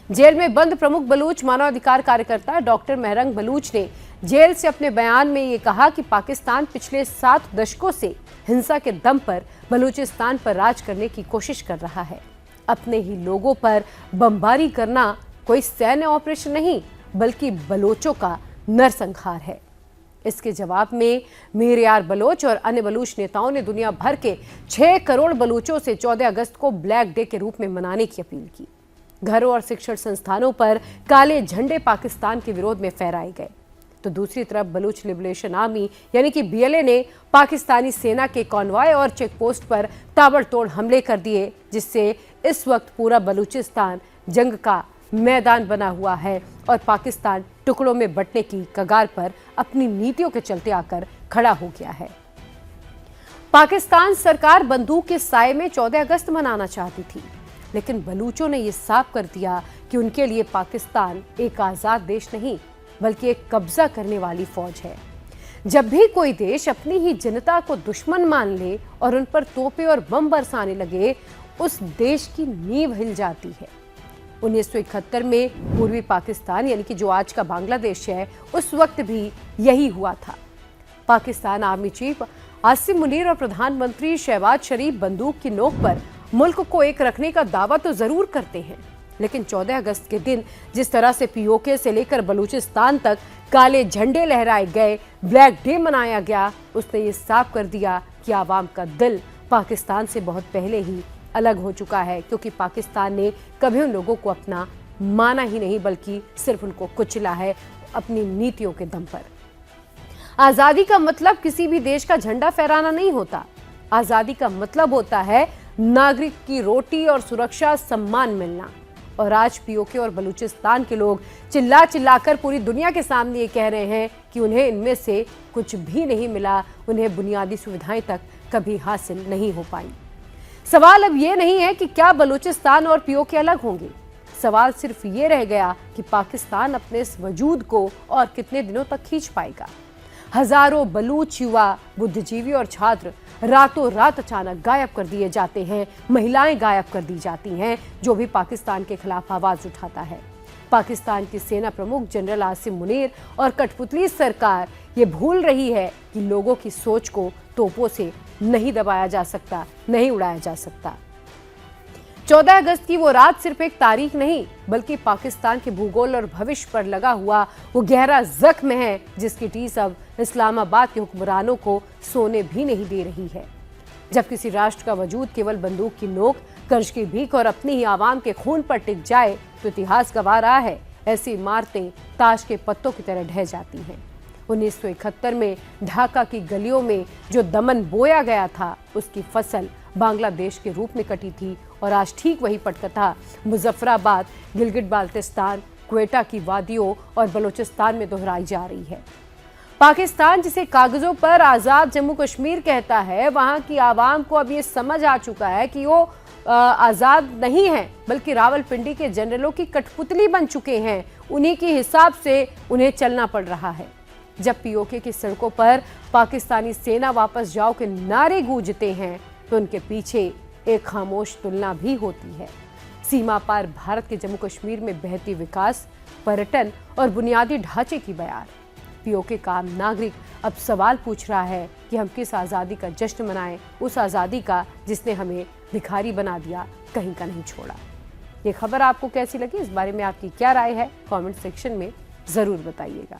Jail में बंद प्रमुख बलूच मानवाधिकार कार्यकर्ता डॉक्टर मेहरंग बलूच ने जेल से अपने बयान में ये कहा कि पाकिस्तान पिछले 7 दशकों से हिंसा के दम पर बलूचिस्तान पर राज करने की कोशिश कर रहा है। अपने ही लोगों पर बमबारी करना कोई सैन्य ऑपरेशन नहीं बल्कि बलोचों का नरसंहार है। इसके जवाब में मीर यार बलोच और अन्य बलूच नेताओं ने दुनिया भर के 6 करोड़ बलूचों से 14 अगस्त को ब्लैक डे के रूप में मनाने की अपील की। घरों और शिक्षण संस्थानों पर काले झंडे पाकिस्तान के विरोध में फहराए गए, तो दूसरी तरफ बलूच लिबरेशन आर्मी यानी कि बीएलए ने पाकिस्तानी सेना के कॉन्वॉय और चेकपोस्ट पर ताबड़तोड़ हमले कर दिए, जिससे इस वक्त पूरा बलूचिस्तान जंग का मैदान बना हुआ है और पाकिस्तान टुकड़ों में बंटने की कगार पर अपनी नीतियों के चलते आकर खड़ा हो गया है। पाकिस्तान सरकार बंदूक के साए में 14 अगस्त मनाना चाहती थी, लेकिन बलूचों ने यह साफ कर दिया कि उनके लिए पाकिस्तान एक आजाद देश नहीं बल्कि एक कब्जा करने वाली फौज है। जब भी कोई देश अपनी ही जनता को दुश्मन मान ले और उन पर तोपे और बम बरसाने लगे, उस देश की नींव हिल जाती है। 1971 में पूर्वी पाकिस्तान यानी कि जो आज का बांग्लादेश है, उस वक्त भी यही हुआ था। पाकिस्तान आर्मी चीफ आसिम मुनीर और प्रधानमंत्री शहबाज शरीफ बंदूक की नोक पर मुल्क को एक रखने का दावा तो जरूर करते हैं, लेकिन 14 अगस्त के दिन जिस तरह से पीओके से लेकर बलूचिस्तान तक काले झंडे लहराए गए, ब्लैक डे मनाया गया, उसने ये साफ कर दिया कि आवाम का दिल पाकिस्तान से बहुत पहले ही अलग हो चुका है, क्योंकि पाकिस्तान ने कभी उन लोगों को अपना माना ही नहीं बल्कि सिर्फ उनको कुचला है अपनी नीतियों के दम पर। आजादी का मतलब किसी भी देश का झंडा फहराना नहीं होता। आजादी का मतलब होता है नागरिक की रोटी और सुरक्षा सम्मान मिलना। और आज पीओके और बलूचिस्तान के लोग चिल्ला चिल्लाकर पूरी दुनिया के सामने ये कह रहे हैं कि उन्हें इनमें से कुछ भी नहीं मिला, उन्हें बुनियादी सुविधाएं तक कभी हासिल नहीं हो पाई। सवाल अब ये नहीं है कि क्या बलूचिस्तान और पीओके अलग होंगे, सवाल सिर्फ ये रह गया कि पाकिस्तान अपने इस वजूद को और कितने दिनों तक खींच पाएगा। हजारों बलूच युवा, बुद्धिजीवी और छात्र रातों रात अचानक गायब कर दिए जाते हैं, महिलाएं गायब कर दी जाती हैं जो भी पाकिस्तान के खिलाफ आवाज उठाता है। पाकिस्तान की सेना प्रमुख जनरल आसिम मुनीर और कठपुतली सरकार ये भूल रही है कि लोगों की सोच को तोपों से नहीं दबाया जा सकता, नहीं उड़ाया जा सकता। 14 अगस्त की वो रात सिर्फ एक तारीख नहीं बल्कि पाकिस्तान के भूगोल और भविष्य पर लगा हुआ वो गहरा जख्म है, जिसकी टीस अब इस्लामाबाद के हुक्मरानों को सोने भी नहीं दे रही है। जब किसी राष्ट्र का वजूद केवल बंदूक की नोक, कर्ज की भीख और अपनी ही आवाम के खून पर टिक जाए तो इतिहास गवाह रहा है ऐसी इमारतें ताश के पत्तों की तरह ढह जाती हैं। 1971 में ढाका की गलियों में जो दमन बोया गया था, उसकी फसल बांग्लादेश के रूप में कटी थी और आज ठीक वही पटकथा मुजफ्फराबाद, गिलगिट बाल्टिस्तान, क्वेटा की वादियों और बलूचिस्तान में दोहराई जा रही है। पाकिस्तान जिसे कागजों पर आज़ाद जम्मू कश्मीर कहता है, वहां की आवाम को अब ये समझ आ चुका है कि वो आज़ाद नहीं है बल्कि रावलपिंडी के जनरलों की कठपुतली बन चुके हैं। उन्हीं के हिसाब से उन्हें चलना पड़ रहा है। जब पीओके की सड़कों पर पाकिस्तानी सेना वापस जाओ के नारे गूंजते हैं तो उनके पीछे एक खामोश तुलना भी होती है। सीमा पार भारत के जम्मू कश्मीर में बहती विकास, पर्यटन और बुनियादी ढांचे की बयार। पीओके का आम नागरिक अब सवाल पूछ रहा है कि हम किस आज़ादी का जश्न मनाएं, उस आज़ादी का जिसने हमें भिखारी बना दिया, कहीं का नहीं छोड़ा। ये खबर आपको कैसी लगी, इस बारे में आपकी क्या राय है, कमेंट सेक्शन में ज़रूर बताइएगा।